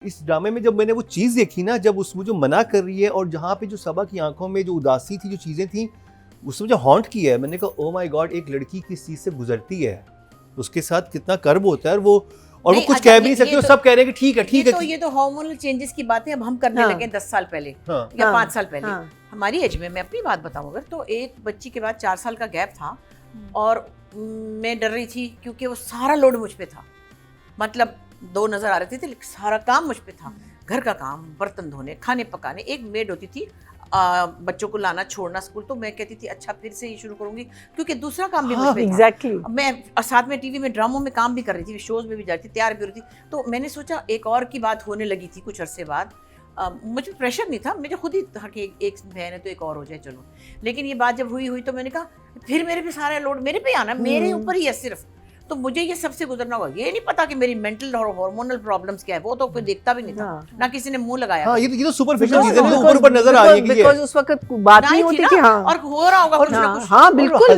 इस ड्रामे में जब मैंने वो चीज़ देखी ना, जब उसमें जो मना कर रही है और जहाँ पे जो सबा की आंखों में जो उदासी थी, जो चीज़ें थी, उसमें जो हॉन्ट किया है, मैंने कहा ओ माय गॉड, एक लड़की किस चीज़ से गुजरती है, उसके साथ कितना कर्ब होता है। और वो कुछ कह भी नहीं सकते, वो सब कह रहे हैं कि ठीक है ठीक है। तो ये तो हार्मोनल चेंजेस की बातें अब हम करने लगे 10 साल पहले या 5 साल पहले। हमारी एज में, मैं अपनी बात बताऊं अगर, तो एक बच्ची के बाद 4 साल का गैप था और मैं डर रही थी क्योंकि वो सारा लोड मुझ पे था। मतलब 2 नजर आ रहे थे, लेकिन सारा काम मुझ पे था। घर का काम, बर्तन धोने, खाने पकाने, एक मेड होती थी बच्चों को लाना छोड़ना स्कूल। तो मैं कहती थी अच्छा फिर से ही शुरू करूंगी क्योंकि दूसरा काम भी मुझ पे था। एग्जैक्टली। मैं साथ में टीवी में ड्रामों में काम भी कर रही थी, शोज में भी जाती थी, तैयार भी हो रही थी। तो मैंने सोचा एक और की बात होने लगी थी कुछ अरसे बाद। मुझे प्रेशर नहीं था, मुझे खुद ही था कि एक बहन है तो एक और हो जाए चलो। लेकिन ये बात जब हुई तो मैंने कहा फिर मेरे पे सारा लोड मेरे पे आना, मेरे ऊपर ही है सिर्फ। तो मुझे ये सबसे गुजरना होगा। ये नहीं पता कि मेरी मेंटल और हार्मोनल प्रॉब्लम्स क्या है, वो तो कोई देखता भी नहीं था, ना किसी ने मुंह लगाया। हाँ, ये तो सुपरफिशियल चीजें ऊपर ऊपर नजर आ रही है। बिकॉज़ उस वक्त बात नहीं होती कि हाँ और हो रहा होगा कुछ ना कुछ। हाँ बिल्कुल।